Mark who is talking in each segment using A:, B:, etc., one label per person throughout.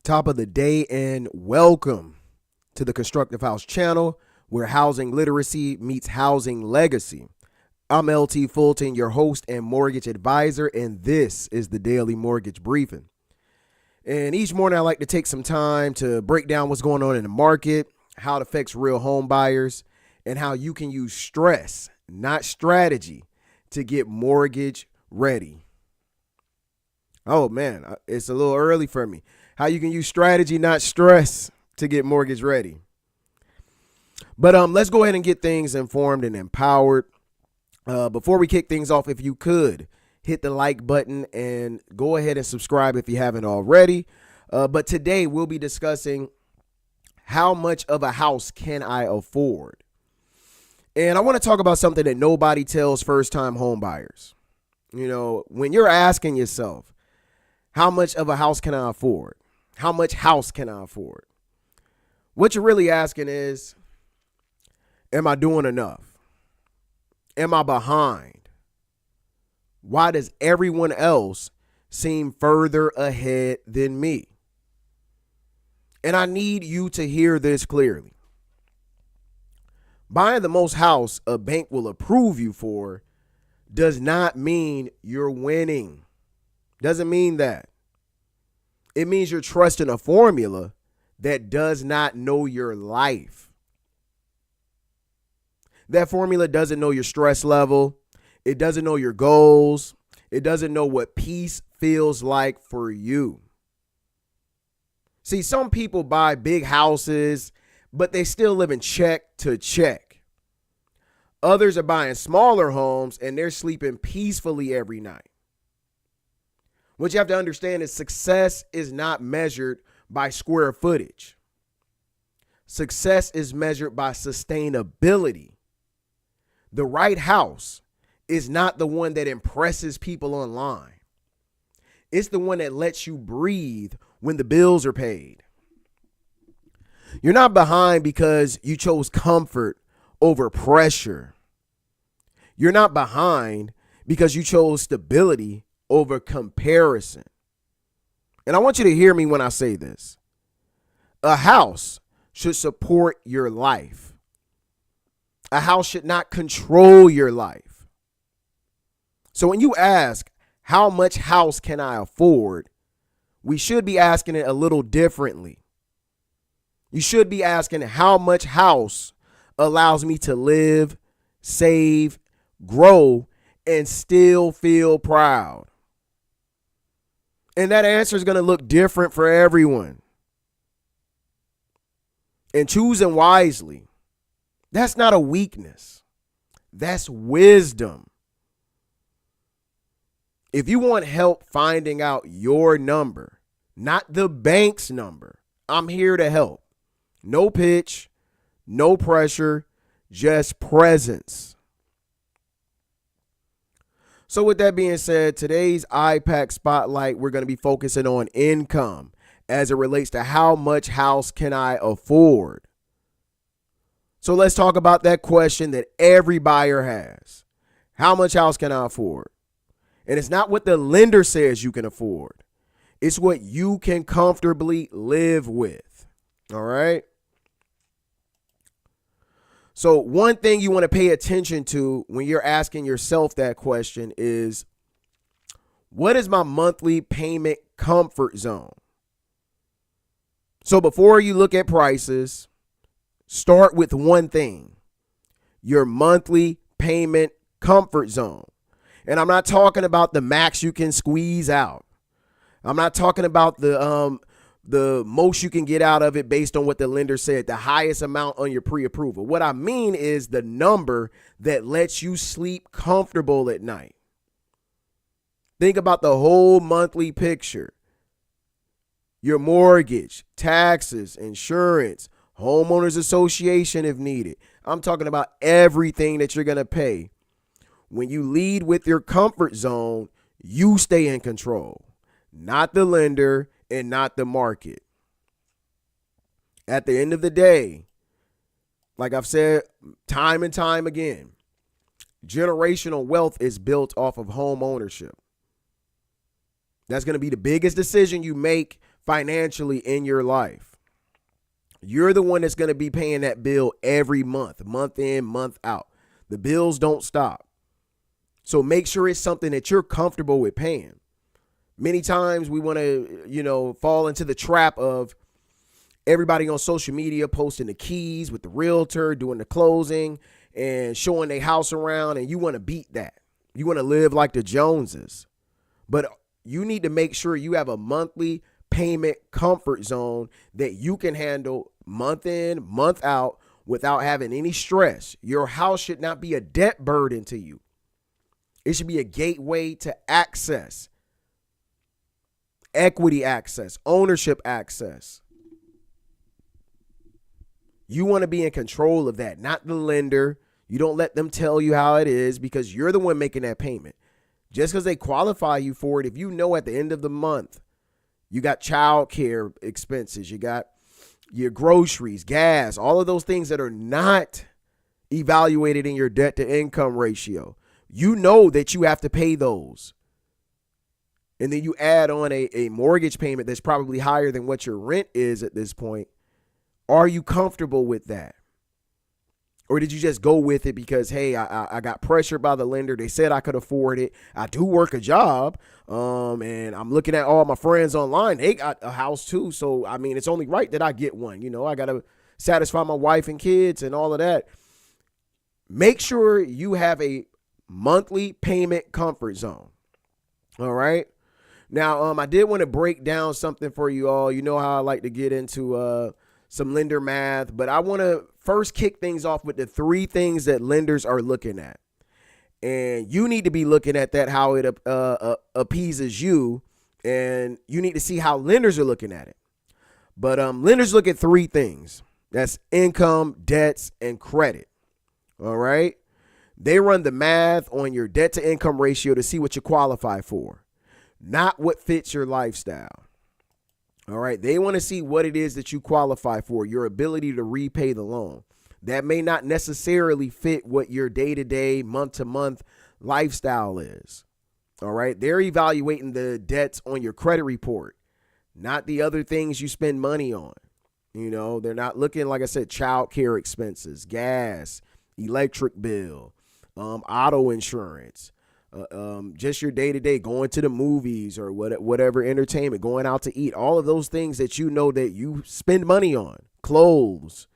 A: Top of the day and welcome to the Constructive House channel where housing literacy meets housing legacy. I'm LT Fulton, your host and mortgage advisor, and this is the Daily Mortgage Briefing. And each morning I like to take some time to break down what's going on in the market, how it affects real home buyers, and how you can use stress, not strategy, to get mortgage ready. Oh man, it's a little early for me. How you can use strategy, not stress, to get mortgage ready. But let's go ahead and get things informed and empowered. Before we kick things off, if you could hit the like button and go ahead and subscribe if you haven't already. But today we'll be discussing how much of a house can I afford? And I want to talk about something that nobody tells first-time home buyers. You know, when you're asking yourself, how much of a house can I afford? How much house can I afford? What you're really asking is, am I doing enough? Am I behind? Why does everyone else seem further ahead than me? And I need you to hear this clearly. Buying the most house a bank will approve you for does not mean you're winning. Doesn't mean that. It means you're trusting a formula that does not know your life. That formula doesn't know your stress level. It doesn't know your goals. It doesn't know what peace feels like for you. See, some people buy big houses, but they still live in check to check. Others are buying smaller homes and they're sleeping peacefully every night. What you have to understand is success is not measured by square footage. Success is measured by sustainability. The right house is not the one that impresses people online. It's the one that lets you breathe when the bills are paid. You're not behind because you chose comfort over pressure. You're not behind because you chose stability over comparison. And I want you to hear me when I say this. A house should support your life. A house should not control your life. So when you ask, how much house can I afford? We should be asking it a little differently. You should be asking, how much house allows me to live, save, grow, and still feel proud? And that answer is going to look different for everyone. And choosing wisely, that's not a weakness. That's wisdom. If you want help finding out your number, not the bank's number, I'm here to help. No pitch, no pressure, just presence. So with that being said, today's IPAC Spotlight, we're going to be focusing on income as it relates to how much house can I afford? So let's talk about that question that every buyer has. How much house can I afford? And it's not what the lender says you can afford. It's what you can comfortably live with. All right. So one thing you want to pay attention to when you're asking yourself that question is, what is my monthly payment comfort zone? So before you look at prices, start with one thing, your monthly payment comfort zone. And I'm not talking about the max you can squeeze out. I'm not talking about the most you can get out of it based on what the lender said, the highest amount on your pre-approval. What I mean is the number that lets you sleep comfortable at night. Think about the whole monthly picture. Your mortgage, taxes, insurance, homeowners association if needed. I'm talking about everything that you're going to pay. When you lead with your comfort zone, you stay in control, not the lender and not the market. At the end of the day, like I've said time and time again, generational wealth is built off of home ownership. That's going to be the biggest decision you make financially in your life. You're the one that's going to be paying that bill every month, month in, month out. The bills don't stop. So make sure it's something that you're comfortable with paying. Many times we want to, fall into the trap of everybody on social media posting the keys with the realtor, doing the closing and showing their house around. And you want to beat that. You want to live like the Joneses. But you need to make sure you have a monthly payment comfort zone that you can handle month in, month out without having any stress. Your house should not be a debt burden to you. It should be a gateway to access, equity access, ownership access. You want to be in control of that, not the lender. You don't let them tell you how it is because you're the one making that payment. Just because they qualify you for it, if you know at the end of the month, you got child care expenses, you got your groceries, gas, all of those things that are not evaluated in your debt to income ratio. You know that you have to pay those. And then you add on a mortgage payment that's probably higher than what your rent is at this point. Are you comfortable with that? Or did you just go with it because, hey, I got pressured by the lender. They said I could afford it. I do work a job. And I'm looking at all my friends online. They got a house too. So, I mean, it's only right that I get one. I got to satisfy my wife and kids and all of that. Make sure you have a monthly payment comfort zone. All right. Now, I did want to break down something for you all. You know how I like to get into some lender math, but I want to first kick things off with the 3 things that lenders are looking at. And you need to be looking at that, how it appeases you, and you need to see how lenders are looking at it. But lenders look at 3 things. That's income, debts, and credit. All right. They run the math on your debt to income ratio to see what you qualify for, not what fits your lifestyle. All right. They want to see what it is that you qualify for, your ability to repay the loan. That may not necessarily fit what your day-to-day, month-to-month lifestyle is. All right. They're evaluating the debts on your credit report, not the other things you spend money on. They're not looking, like I said, child care expenses, gas, electric bill, auto insurance, just your day-to-day, going to the movies or whatever entertainment, going out to eat, all of those things that you know that you spend money on, clothes,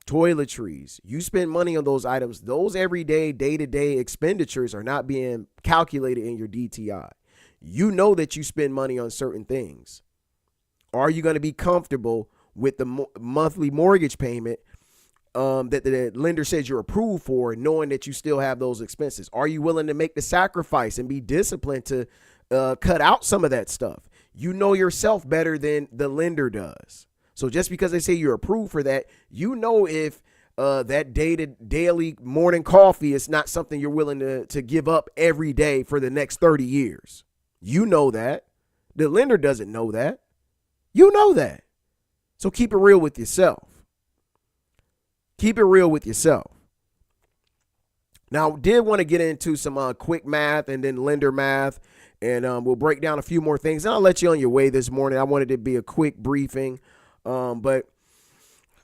A: toiletries. You spend money on those items. Those everyday, day-to-day expenditures are not being calculated in your DTI. You know that you spend money on certain things. Are you going to be comfortable with the monthly mortgage payment that the lender says you're approved for, knowing that you still have those expenses? Are you willing to make the sacrifice and be disciplined to cut out some of that stuff? You know yourself better than the lender does. So just because they say you're approved for that, if that daily morning coffee is not something you're willing to give up every day for the next 30 years. You know that. The lender doesn't know that. You know that. So keep it real with yourself. Keep it real with yourself. Now, did want to get into some quick math and then lender math, and we'll break down a few more things. And I'll let you on your way this morning. I wanted it to be a quick briefing, but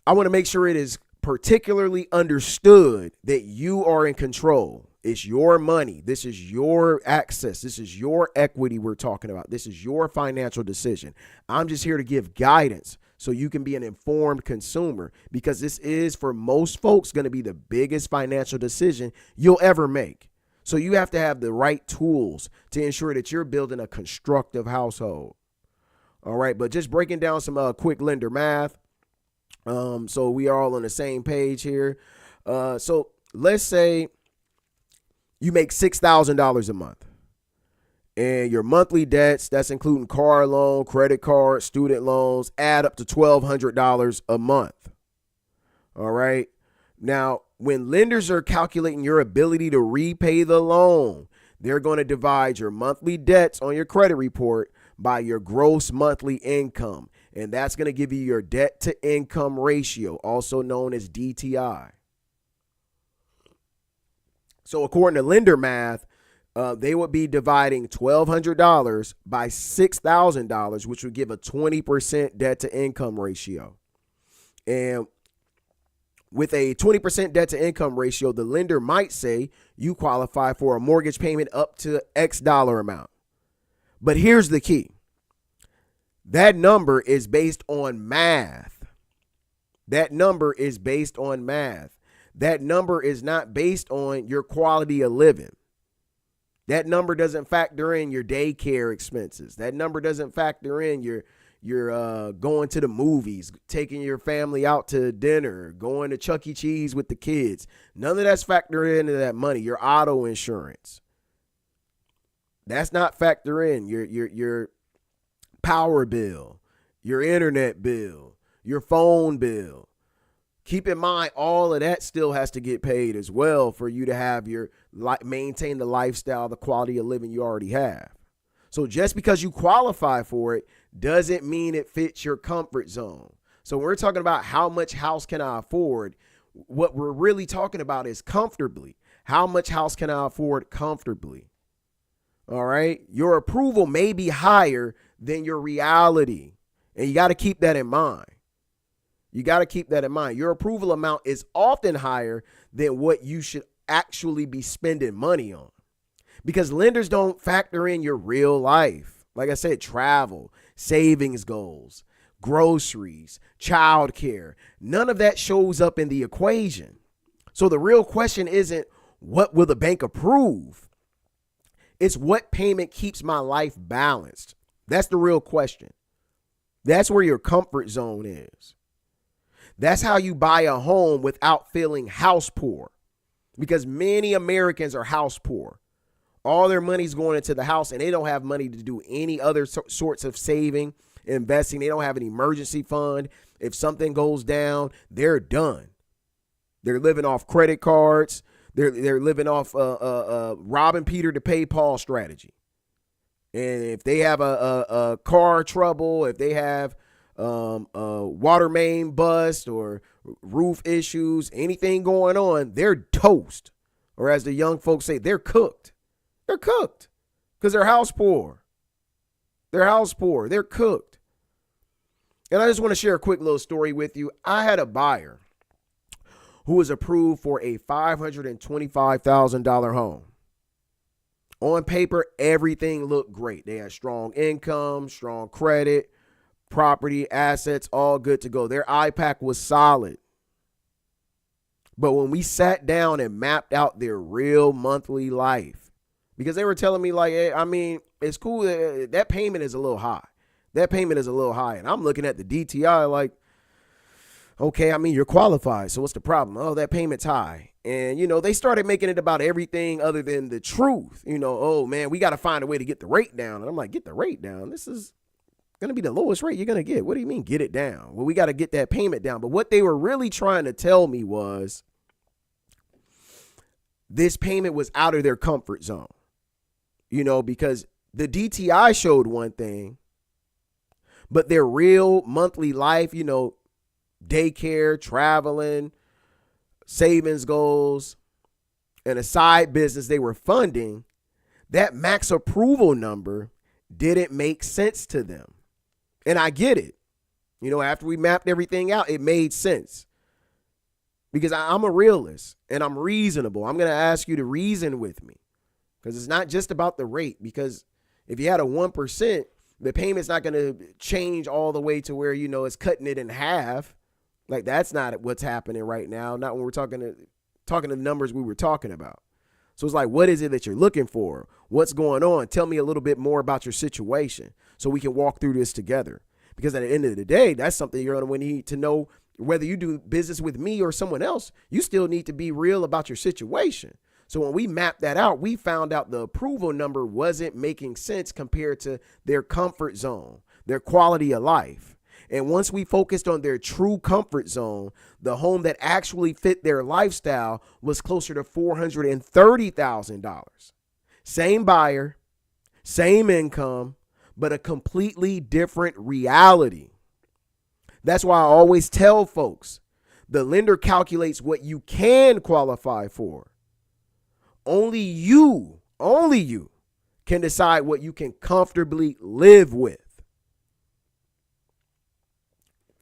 A: I want to make sure it is particularly understood that you are in control. It's your money. This is your access. This is your equity we're talking about. This is your financial decision. I'm just here to give guidance so you can be an informed consumer, because this is, for most folks, going to be the biggest financial decision you'll ever make. So you have to have the right tools to ensure that you're building a constructive household. All right. But just breaking down some quick lender math. So we are all on the same page here. So let's say you make $6,000 a month. And your monthly debts, that's including car loan, credit card, student loans, add up to $1,200 a month. All right. Now, when lenders are calculating your ability to repay the loan, they're going to divide your monthly debts on your credit report by your gross monthly income. And that's going to give you your debt to income ratio, also known as DTI. So according to lender math, they would be dividing $1,200 by $6,000, which would give a 20% debt to income ratio. And with a 20% debt to income ratio, the lender might say you qualify for a mortgage payment up to X dollar amount. But here's the key. That number is based on math. That number is based on math. That number is not based on your quality of living. That number doesn't factor in your daycare expenses. That number doesn't factor in your going to the movies, taking your family out to dinner, going to Chuck E. Cheese with the kids. None of that's factored into that money. Your auto insurance. That's not factored in. Your power bill, your internet bill, your phone bill. Keep in mind, all of that still has to get paid as well for you to have maintain the lifestyle, the quality of living you already have. So just because you qualify for it doesn't mean it fits your comfort zone. So when we're talking about how much house can I afford, what we're really talking about is comfortably. How much house can I afford comfortably? All right. Your approval may be higher than your reality. And you got to keep that in mind. You got to keep that in mind. Your approval amount is often higher than what you should actually be spending money on, because lenders don't factor in your real life. Like I said, travel, savings goals, groceries, childcare. None of that shows up in the equation. So the real question isn't what will the bank approve? It's what payment keeps my life balanced. That's the real question. That's where your comfort zone is. That's how you buy a home without feeling house poor, because many Americans are house poor. All their money's going into the house and they don't have money to do any other sorts of saving, investing. They don't have an emergency fund. If something goes down, they're done. They're living off credit cards. They're living off robbing Peter to pay Paul strategy. And if they have a car trouble, if they have a water main bust or roof issues, anything going on, they're toast. Or as the young folks say, they're cooked. They're cooked because they're house poor. They're house poor. They're cooked. And I just want to share a quick little story with you. I had a buyer who was approved for a $525,000 home. On paper, everything looked great. They had strong income, strong credit, property, assets, all good to go. Their IPAC was solid. But when we sat down and mapped out their real monthly life, because they were telling me like, hey, I mean, it's cool. That payment is a little high. That payment is a little high. And I'm looking at the DTI like, okay, I mean, you're qualified. So what's the problem? Oh, that payment's high. And, they started making it about everything other than the truth. Oh, man, we got to find a way to get the rate down. And I'm like, get the rate down? This is going to be the lowest rate you're going to get. What do you mean get it down? Well, we got to get that payment down. But what they were really trying to tell me was this payment was out of their comfort zone. Because the DTI showed one thing, but their real monthly life, daycare, traveling, savings goals, and a side business they were funding, that max approval number didn't make sense to them. And I get it. After we mapped everything out, it made sense. Because I'm a realist and I'm reasonable. I'm going to ask you to reason with me. Because it's not just about the rate. Because if you had a 1%, the payment's not going to change all the way to where, it's cutting it in half. Like, that's not what's happening right now. Not when we're talking to the numbers we were talking about. So it's like, what is it that you're looking for? What's going on? Tell me a little bit more about your situation so we can walk through this together. Because at the end of the day, that's something you're going to need to know. Whether you do business with me or someone else, you still need to be real about your situation. So when we mapped that out, we found out the approval number wasn't making sense compared to their comfort zone, their quality of life. And once we focused on their true comfort zone, the home that actually fit their lifestyle was closer to $430,000. Same buyer, same income, but a completely different reality. That's why I always tell folks, the lender calculates what you can qualify for. Only you only you can decide what you can comfortably live with.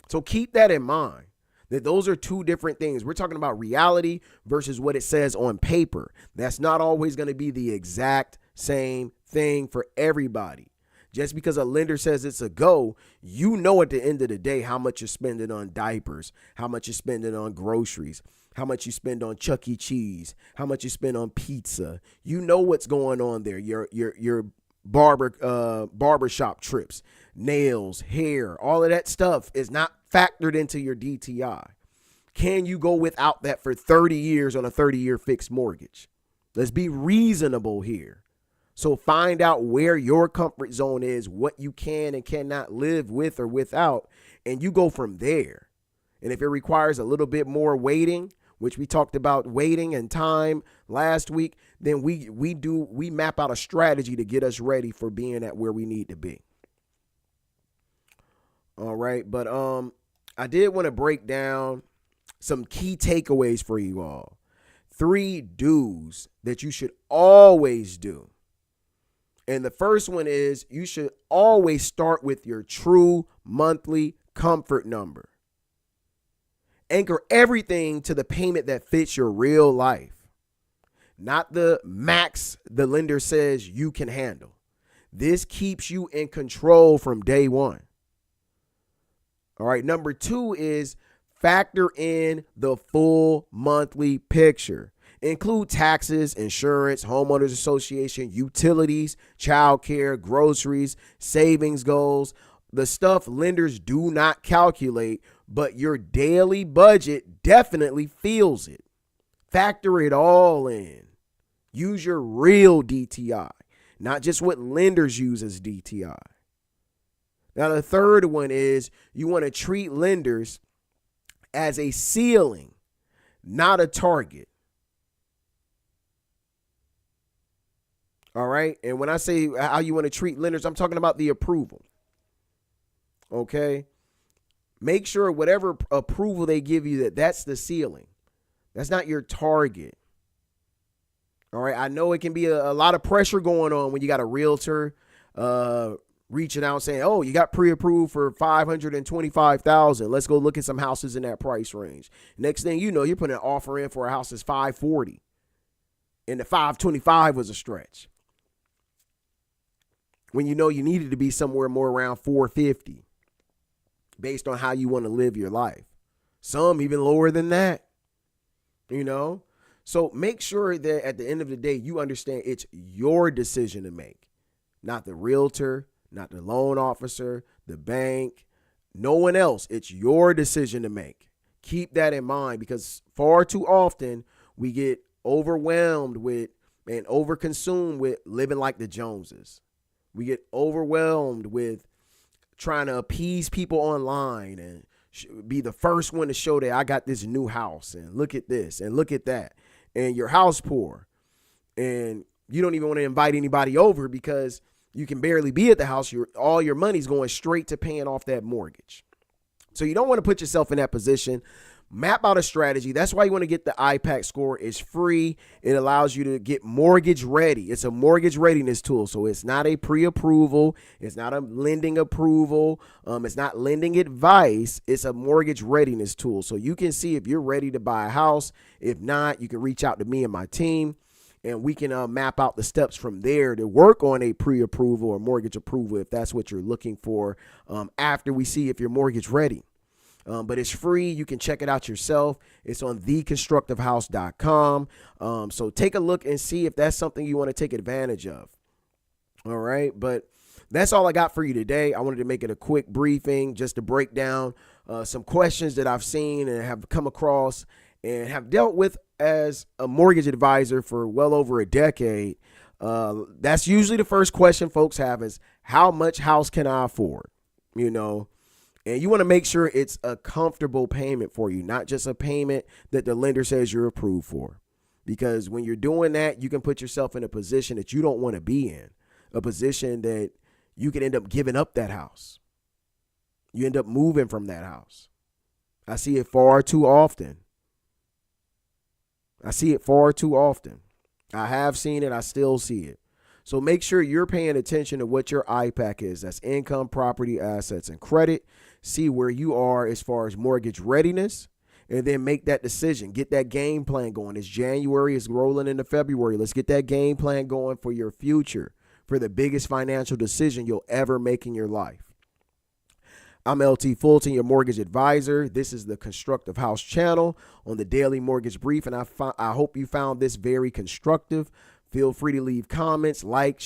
A: So keep that in mind, that those are two different things. We're talking about reality versus what it says on paper. That's not always going to be the exact same thing for everybody. Just because a lender says it's a go, you know at the end of the day how much you're spending on diapers, how much you're spending on groceries, how much you spend on Chuck E. Cheese, how much you spend on pizza. You know what's going on there. Your barbershop trips, nails, hair, all of that stuff is not factored into your DTI. Can you go without that for 30 years on a 30-year fixed mortgage? Let's be reasonable here. So find out where your comfort zone is, what you can and cannot live with or without, and you go from there. And if it requires a little bit more waiting, which we talked about waiting and time last week, then we map out a strategy to get us ready for being at where we need to be. All right, but I did want to break down some key takeaways for you all. 3 do's that you should always do. And the first one is you should always start with your true monthly comfort number. Anchor everything to the payment that fits your real life, not the max the lender says you can handle. This keeps you in control from day one. All right, number 2 is factor in the full monthly picture. Include taxes, insurance, homeowners association, utilities, childcare, groceries, savings goals, the stuff lenders do not calculate, but your daily budget definitely feels it. Factor it all in. Use your real DTI, not just what lenders use as DTI. Now, the third one is you want to treat lenders as a ceiling, not a target. All right. And when I say how you want to treat lenders, I'm talking about the approval. Okay. Make sure whatever approval they give you, that's the ceiling. That's not your target. All right. I know it can be a lot of pressure going on when you got a realtor reaching out saying, oh, you got pre-approved for $525,000. Let's go look at some houses in that price range. Next thing you know, you're putting an offer in for a house that's $540. And the $525 was a stretch, when you know you needed to be somewhere more around $450 based on how you want to live your life. Some even lower than that, you know? So make sure that at the end of the day, you understand it's your decision to make, not the realtor, not the loan officer, the bank, no one else. It's your decision to make. Keep that in mind, because far too often we get overwhelmed with and overconsumed with living like the Joneses. We get overwhelmed with trying to appease people online and be the first one to show that I got this new house and look at this and look at that. And you're house poor and you don't even want to invite anybody over because you can barely be at the house. All your money's going straight to paying off that mortgage. So you don't want to put yourself in that position. Map out a strategy. That's why you want to get the IPAC score. It's free. It allows you to get mortgage ready. It's a mortgage readiness tool. So it's not a pre-approval. It's not a lending approval. It's not lending advice. It's a mortgage readiness tool. So you can see if you're ready to buy a house. If not, you can reach out to me and my team, and we can map out the steps from there to work on a pre-approval or mortgage approval if that's what you're looking for after we see if you're mortgage ready. But it's free. You can check it out yourself. It's on theconstructivehouse.com. So take a look and see if that's something you want to take advantage of. All right. But that's all I got for you today. I wanted to make it a quick briefing just to break down some questions that I've seen and have come across and have dealt with as a mortgage advisor for well over a decade. That's usually the first question folks have is, how much house can I afford? You know, and you want to make sure it's a comfortable payment for you, not just a payment that the lender says you're approved for. Because when you're doing that, you can put yourself in a position that you don't want to be in, a position that you can end up giving up that house. You end up moving from that house. I see it far too often. I have seen it. I still see it. So make sure you're paying attention to what your IPAC is. That's income, property, assets, and credit. See where you are as far as mortgage readiness, and then make that decision. Get that game plan going. It's January. It's rolling into February. Let's get that game plan going for your future, for the biggest financial decision you'll ever make in your life. I'm LT Fulton, your mortgage advisor. This is the Constructive House channel on the Daily Mortgage Brief, and I hope you found this very constructive. Feel free to leave comments, like,